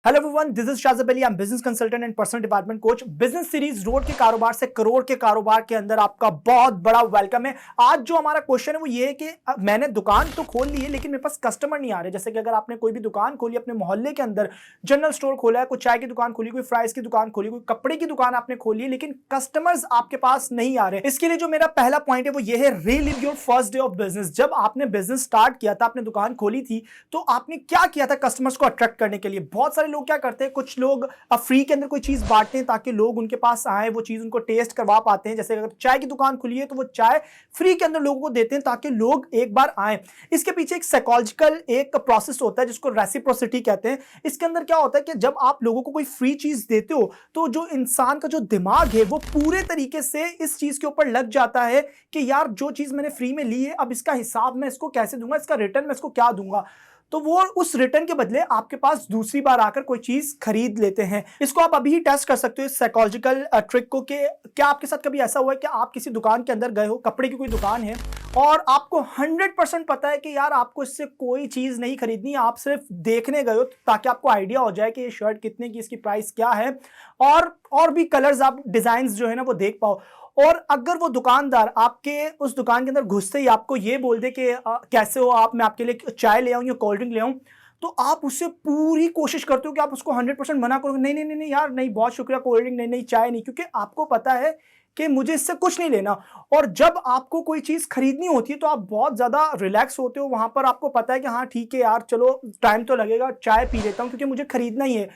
Hello everyone, this is Shazab Ali. I am business consultant and personal development coach. Business series road के कारोबार से करोड़ के कारोबार के अंदर आपका बहुत बड़ा वेलकम है। आज जो हमारा क्वेश्चन है वो ये है कि मैंने दुकान तो खोल ली है लेकिन मेरे पास कस्टमर नहीं आ रहे। जैसे कि अगर आपने कोई भी दुकान खोली अपने मोहल्ले के अंदर, जनरल स्टोर खोला है, कोई चाय की दुकान खोली, कोई फ्राइज की दुकान खोली, कोई कपड़े की दुकान आपने खोली है, लेकिन कस्टमर्स आपके पास नहीं आ रहे। इसके लिए जो मेरा पहला पॉइंट है वो ये है, relive your first day of business. जब आपने बिजनेस स्टार्ट किया था, आपने दुकान खोली थी, तो आपने क्या किया था कस्टमर्स को अट्रैक्ट करने के लिए? बहुत सारे लोग क्या करते हैं, कुछ लोग फ्री के अंदर कोई चीज बांटते हैं ताकि लोग उनके पास आए, वो चीज उनको टेस्ट करवा पाते हैं। जैसे अगर चाय की दुकान खुली है तो वो चाय फ्री के अंदर लोगों को देते हैं ताकि लोग एक बार आए। इसके पीछे एक साइकोलॉजिकल एक प्रोसेस होता है जिसको रेसिप्रोसिटी कहते हैं। इसके अंदर क्या होता है कि जब आप लोगों को कोई फ्री चीज देते हो तो जो इंसान का जो दिमाग है वो पूरे तरीके से इस चीज के ऊपर लग जाता है कि यार जो चीज मैंने फ्री में ली है, अब इसका हिसाब मैं इसको कैसे दूंगा, इसका रिटर्न मैं इसको क्या दूंगा। तो वो उस रिटर्न के बदले आपके पास दूसरी बार आकर कोई चीज खरीद लेते हैं। इसको आप अभी ही टेस्ट कर सकते हो, इस साइकोलॉजिकल ट्रिक को। कि क्या आपके साथ कभी ऐसा हुआ है कि आप किसी दुकान के अंदर गए हो, कपड़े की कोई दुकान है और आपको 100% पता है कि यार आपको इससे कोई चीज नहीं खरीदनी, आप सिर्फ देखने गए हो ताकि आपको आइडिया हो जाए कि ये शर्ट कितने की, इसकी प्राइस क्या है, और भी कलर्स, आप डिजाइन जो है ना वो देख पाओ। और अगर वो दुकानदार आपके उस दुकान के अंदर घुसते ही आपको ये बोल दे कि कैसे हो आप, मैं आपके लिए चाय ले आऊं या कोल्ड ड्रिंक ले आऊं, तो आप उससे पूरी कोशिश करते हो कि आप उसको 100% मना करोगे, नहीं नहीं नहीं नहीं यार नहीं, बहुत शुक्रिया, कोल्ड ड्रिंक नहीं, नहीं चाय नहीं, क्योंकि आपको पता है कि मुझे इससे कुछ नहीं लेना। और जब आपको कोई चीज खरीदनी होती है तो आप बहुत ज्यादा रिलैक्स होते हो। वहां पर आपको पता है कि हाँ ठीक है यार, चलो टाइम तो लगेगा, चाय पी लेता हूं क्योंकि मुझे खरीदना ही है।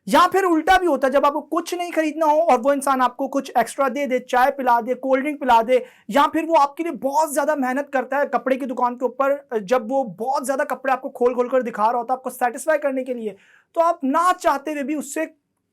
या फिर उल्टा भी होता है, जब आपको कुछ नहीं खरीदना हो और वो इंसान आपको कुछ एक्स्ट्रा दे दे, चाय पिला दे, कोल्ड ड्रिंक पिला दे, या फिर वो आपके लिए बहुत ज्यादा मेहनत करता है कपड़े की दुकान के ऊपर, जब वो बहुत ज्यादा कपड़े आपको खोल खोल कर दिखा रहा होता है आपको सेटिस्फाई करने के लिए, तो आप ना चाहते हुए भी उससे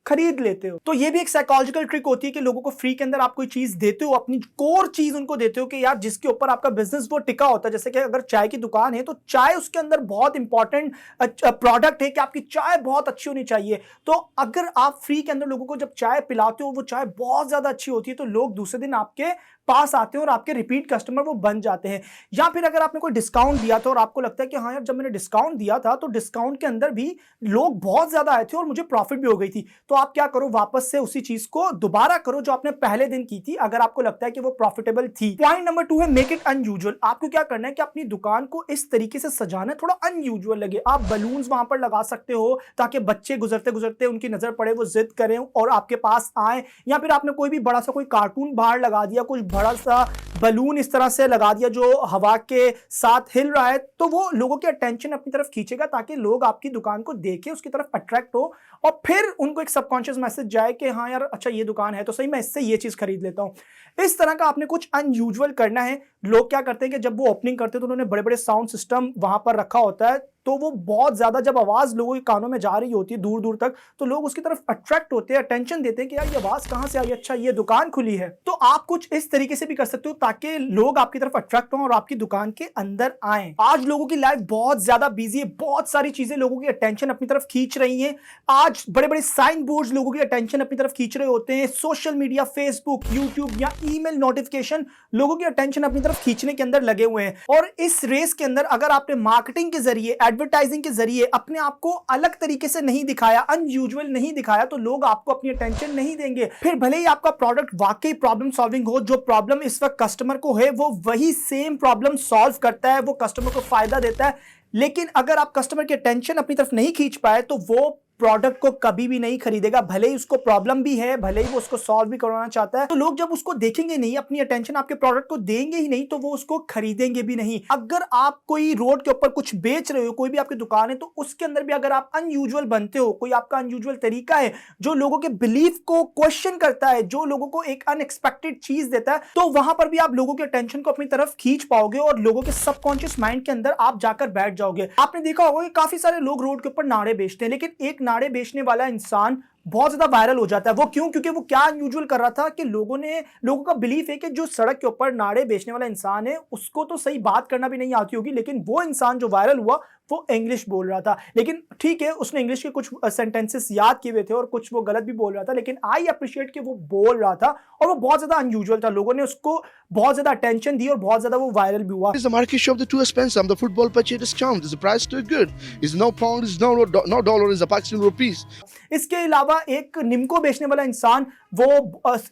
खरीद लेते हो। तो ये भी एक साइकोलॉजिकल ट्रिक होती है कि लोगों को फ्री के अंदर आप कोई चीज देते हो, अपनी कोर चीज उनको देते हो कि यार जिसके ऊपर आपका बिजनेस वो टिका होता है। जैसे कि अगर चाय की दुकान है तो चाय उसके अंदर बहुत इंपॉर्टेंट प्रोडक्ट है कि आपकी चाय बहुत अच्छी होनी चाहिए। तो अगर आप फ्री के अंदर लोगों को जब चाय पिलाते हो, वो चाय बहुत ज्यादा अच्छी होती है, तो लोग दूसरे दिन आपके पास आते हैं और आपके रिपीट कस्टमर वो बन जाते हैं। या फिर अगर आपने कोई डिस्काउंट दिया था और आपको लगता है कि हाँ यार जब मैंने डिस्काउंट दिया था तो डिस्काउंट के अंदर भी लोग बहुत ज्यादा आए थे और मुझे प्रॉफिट भी हो गई थी, तो आप क्या करो, वापस से उसी चीज को दोबारा करो जो आपने पहले दिन की थी, अगर आपको लगता है कि वो प्रॉफिटेबल थी। पॉइंट नंबर 2 है, मेक इट अनयूजुअल। आपको क्या करना है कि अपनी दुकान को इस तरीके से सजाना है थोड़ा अनयूजुअल लगे। आप बलून्स वहां पर लगा सकते हो ताकि बच्चे गुजरते गुजरते उनकी नजर पड़े, वो जिद करें और आपके पास आए। या फिर आपने कोई भी बड़ा सा कोई कार्टून बाहर लगा दिया, कुछ बड़ा सा बलून इस तरह से लगा दिया जो हवा के साथ हिल रहा है, तो वो लोगों की अटेंशन अपनी तरफ खींचेगा ताकि लोग आपकी दुकान को देखें, उसकी तरफ अट्रैक्ट हो और फिर उनको एक सबकॉन्शियस मैसेज जाए कि हाँ यार अच्छा ये दुकान है तो सही, मैं इससे ये चीज खरीद लेता हूं। इस तरह का आपने कुछ अनयूजुअल करना है। लोग क्या करते हैं कि जब वो ओपनिंग करते हैं तो उन्होंने बड़े बड़े साउंड सिस्टम वहां पर रखा होता है, तो वो बहुत ज्यादा जब आवाज लोगों के कानों में जा रही होती है दूर दूर तक, तो लोग उसकी तरफ अट्रैक्ट होते हैं, अटेंशन देते हैं कि यार ये आवाज कहां से आई, अच्छा ये दुकान खुली है। तो आप कुछ इस तरीके से भी कर सकते हो ताकि लोग आपकी तरफ अट्रैक्ट हों और आपकी दुकान के अंदर आए। आज लोगों की लाइफ बहुत ज्यादा बिजी है, बहुत सारी चीजें लोगों की अटेंशन अपनी तरफ खींच रही हैं। आज बड़े बड़े साइन बोर्ड्स लोगों की अटेंशन अपनी तरफ खींच रहे होते हैं, सोशल मीडिया, फेसबुक, यूट्यूब या ईमेल नोटिफिकेशन लोगों की अटेंशन अपनी तरफ खींचने के अंदर लगे हुए हैं। और इस रेस के अंदर अगर आपने मार्केटिंग के जरिए, एडवर्टाइजिंग के जरिए अपने आप को अलग तरीके से नहीं दिखाया, अनयूजुअल नहीं दिखाया, तो लोग आपको अपनी अटेंशन नहीं देंगे। फिर भले ही आपका प्रोडक्ट वाकई प्रॉब्लम सॉल्विंग हो, जो प्रॉब्लम इस वक्त कस्टमर को है वो वही सेम प्रॉब्लम सॉल्व करता है, वो कस्टमर को फायदा देता है, लेकिन अगर आप कस्टमर की अटेंशन अपनी तरफ नहीं खींच पाए तो वो प्रोडक्ट को कभी भी नहीं खरीदेगा। भले ही उसको प्रॉब्लम भी है, भले ही वो उसको सॉल्व भी करवाना चाहता है, तो लोग जब उसको देखेंगे नहीं, अपनी अटेंशन आपके प्रोडक्ट को देंगे ही नहीं, तो वो उसको खरीदेंगे भी नहीं। अगर आप कोई रोड के ऊपर कुछ बेच रहे हो, कोई भी आपकी दुकान है, तो उसके अंदर भी अगर आप अनयूजुअल बनते हो, कोई आपका अनयूजुअल तरीका है जो लोगों के बिलीफ को क्वेश्चन करता है, जो लोगों को एक अनएक्सपेक्टेड चीज देता है, तो वहां पर भी आप लोगों के अटेंशन को अपनी तरफ खींच पाओगे और लोगों के सबकॉन्शियस माइंड के अंदर आप जाकर बैठ जाओगे। आपने देखा होगा कि काफी सारे लोग रोड के ऊपर नारे बेचते हैं, लेकिन एक नारे बेचने वाला इंसान बहुत ज्यादा वायरल हो जाता है। वो क्यों? क्योंकि वो क्या अनयूजुअल कर रहा था कि लोगों का बिलीफ है कि जो सड़क के ऊपर नाड़े बेचने वाला इंसान है उसको तो सही बात करना भी नहीं आती होगी, लेकिन वो इंसान जो वायरल हुआ वो इंग्लिश बोल रहा था। लेकिन ठीक है, उसने इंग्लिश के कुछ सेंटेंसेस याद किए हुए थे और कुछ वो गलत भी बोल रहा था, लेकिन आई अप्रिशिएट कि वो बोल रहा था और वो बहुत ज्यादा अनयूजुअल था। लोगों ने उसको बहुत ज्यादा अटेंशन दी और बहुत ज्यादा वो वायरल भी हुआ। Is the market shop the too expensive? The football budget is count. Is the price too good? Is no pound? Is no dollar? Is a Pakistan rupees? इसके अलावा एक निम्को बेचने वाला इंसान वो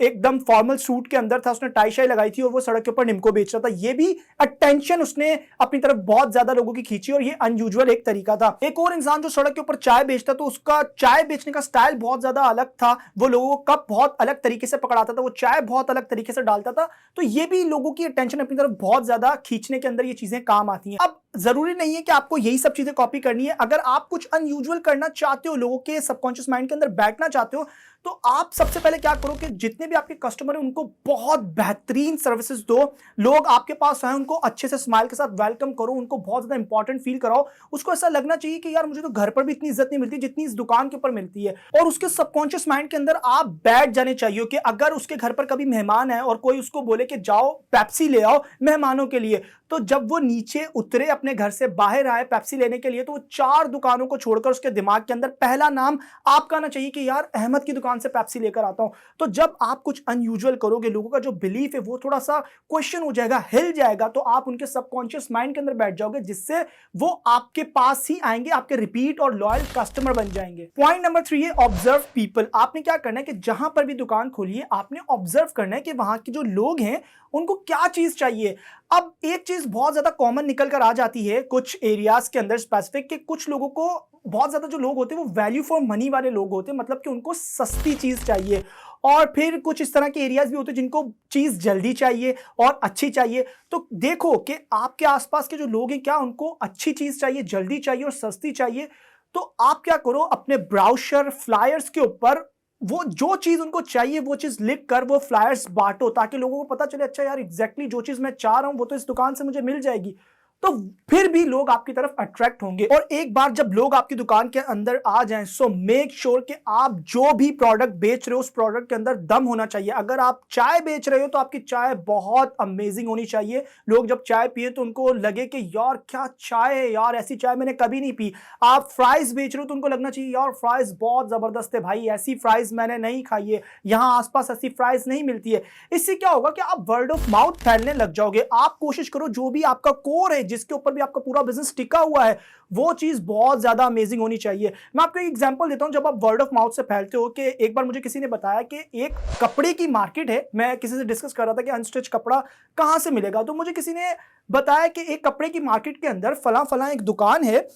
एकदम फॉर्मल सूट के अंदर था, उसने टाई शाई लगाई थी और वो सड़क के ऊपर निम्को बेच रहा था। ये भी अटेंशन उसने अपनी तरफ बहुत ज्यादा लोगों की खींची और ये अनयूजुअल एक तरीका था। एक और इंसान जो सड़क के ऊपर चाय बेचता तो उसका चाय बेचने का स्टाइल बहुत ज्यादा अलग था। वो लोगों को कप बहुत अलग तरीके से पकड़ाता था, वो चाय बहुत अलग तरीके से डालता था। तो ये भी लोगों की अटेंशन अपनी तरफ बहुत ज्यादा खींचने के अंदर ये चीजें काम आती हैं। अब जरूरी नहीं है कि आपको यही सब चीजें कॉपी करनी है। अगर आप कुछ अनयूजुअल करना चाहते हो, लोगों के सबकॉन्शियस माइंड के अंदर बैठना चाहते हो, तो आप सबसे पहले क्या करो कि जितने भी आपके कस्टमर हैं उनको बहुत बेहतरीन सर्विसेज दो। लोग आपके पास आए उनको अच्छे से स्माइल के साथ वेलकम करो, उनको बहुत ज्यादा इंपॉर्टेंट फील कराओ। उसको ऐसा लगना चाहिए कि यार मुझे तो घर पर भी इतनी इज्जत नहीं मिलती जितनी इस दुकान के ऊपर मिलती है। और उसके सबकॉन्शियस माइंड के अंदर आप बैठ जाने चाहिए कि अगर उसके घर पर कभी मेहमान है और कोई उसको बोले कि जाओ पेप्सी ले आओ मेहमानों के लिए, तो जब वो नीचे उतरे अपने घर से बाहर आए पेप्सी लेने के लिए, तो वो 4 दुकानों को छोड़कर उसके दिमाग के अंदर पहला नाम आपका आना चाहिए कि यार अहमद की दुकान से पेप्सी लेकर आता हूं। तो जब आप कुछ अनयूजुअल करोगे, लोगों का जो बिलीफ है वो थोड़ा सा क्वेश्चन हो जाएगा, हिल जाएगा, तो आप उनके सबकॉन्शियस माइंड के अंदर बैठ जाओगे, जिससे वो आपके पास ही आएंगे, आपके रिपीट और लॉयल कस्टमर बन जाएंगे। पॉइंट नंबर 3 है ऑब्जर्व पीपल। आपने क्या करना है कि जहां पर भी दुकान खोलिए आपने ऑब्जर्व करना है कि वहां के जो लोग हैं उनको क्या चीज चाहिए। अब एक चीज बहुत ज्यादा कॉमन निकल कर आ जाती है कुछ एरियाज के अंदर स्पेसिफिक, कि कुछ लोगों को बहुत ज्यादा जो लोग होते हैं वो वैल्यू फॉर मनी वाले लोग होते हैं, मतलब कि उनको सस्ती चीज चाहिए। और फिर कुछ इस तरह के एरियाज भी होते हैं जिनको चीज जल्दी चाहिए और अच्छी चाहिए। तो देखो कि आपके आसपास के जो लोग हैं क्या उनको अच्छी चीज चाहिए, जल्दी चाहिए और सस्ती चाहिए। तो आप क्या करो, अपने ब्राउशर फ्लायर्स के ऊपर वो जो चीज उनको चाहिए वो चीज लिख कर वो फ्लायर्स बांटो, ताकि लोगों को पता चले अच्छा यार एग्जैक्टली जो चीज मैं चाह रहा हूं वो तो इस दुकान से मुझे मिल जाएगी। तो फिर भी लोग आपकी तरफ अट्रैक्ट होंगे। और एक बार जब लोग आपकी दुकान के अंदर आ जाएं, सो मेक श्योर कि आप जो भी प्रोडक्ट बेच रहे हो उस प्रोडक्ट के अंदर दम होना चाहिए। अगर आप चाय बेच रहे हो तो आपकी चाय बहुत अमेजिंग होनी चाहिए। लोग जब चाय पिए तो उनको लगे कि यार क्या चाय है, यार ऐसी चाय मैंने कभी नहीं पी। आप फ्राइज बेच रहे हो तो उनको लगना चाहिए यार फ्राइज बहुत जबरदस्त है भाई, ऐसी फ्राइज मैंने नहीं खाई है, यहां आसपास ऐसी फ्राइज नहीं मिलती है। इससे क्या होगा कि आप वर्ड ऑफ माउथ फैलने लग जाओगे। आप कोशिश करो जो भी आपका कोर है, जिसके ऊपर भी आपका पूरा बिजनेस टिका हुआ है, वो चीज बहुत ज्यादा अमेजिंग होनी चाहिए। मैं आपको एक एग्जांपल देता हूं। जब आप वर्ड ऑफ माउथ से फैलते हो, कि एक बार मुझे किसी ने बताया कि एक कपड़े की मार्केट है, मैं किसी से डिस्कस कर रहा था कि अनस्टिच कपड़ा कहां से मिलेगा, तो मुझे किसी ने बताया कि एक कपड़े की मार्केट के अंदर फला फला एक दुकान है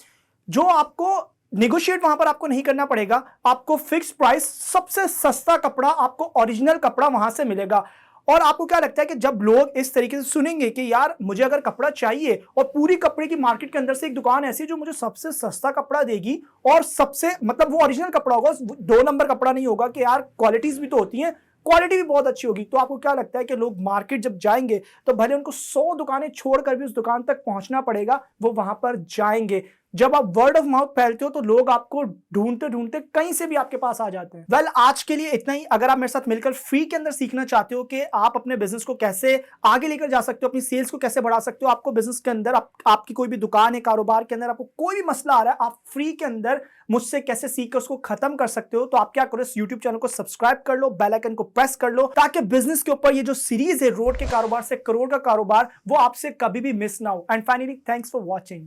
जो आपको निगोशिएट वहां पर आपको नहीं करना पड़ेगा, आपको फिक्स प्राइस, सबसे सस्ता कपड़ा, आपको ओरिजिनल कपड़ा वहां से मिलेगा। और आपको क्या लगता है कि जब लोग इस तरीके से सुनेंगे कि यार मुझे अगर कपड़ा चाहिए और पूरी कपड़े की मार्केट के अंदर से एक दुकान ऐसी जो मुझे सबसे सस्ता कपड़ा देगी और सबसे मतलब वो ओरिजिनल कपड़ा होगा, 2 नंबर कपड़ा नहीं होगा, कि यार क्वालिटीज भी तो होती हैं, क्वालिटी भी बहुत अच्छी होगी, तो आपको क्या लगता है कि लोग मार्केट जब जाएंगे तो भले उनको 100 दुकानें छोड़कर भी उस दुकान तक पहुंचना पड़ेगा, वो वहां पर जाएंगे। जब आप वर्ड ऑफ माउथ फैलते हो तो लोग आपको ढूंढते ढूंढते कहीं से भी आपके पास आ जाते हैं। वेल, आज के लिए इतना ही। अगर आप मेरे साथ मिलकर फ्री के अंदर सीखना चाहते हो कि आप अपने बिजनेस को कैसे आगे लेकर जा सकते हो, अपनी सेल्स को कैसे बढ़ा सकते हो, आपको बिजनेस के अंदर आपकी कोई भी दुकान है, कारोबार के अंदर आपको कोई भी मसला आ रहा है, आप फ्री के अंदर मुझसे कैसे सीखकर उसको खत्म कर सकते हो, तो आप क्या करो, इस यूट्यूब चैनल को सब्सक्राइब कर लो, बेल आइकन को प्रेस कर लो, ताकि बिजनेस के ऊपर ये जो सीरीज है रोड के कारोबार से करोड़ का कारोबार, वो आपसे कभी भी मिस ना हो। And finally, thanks for watching.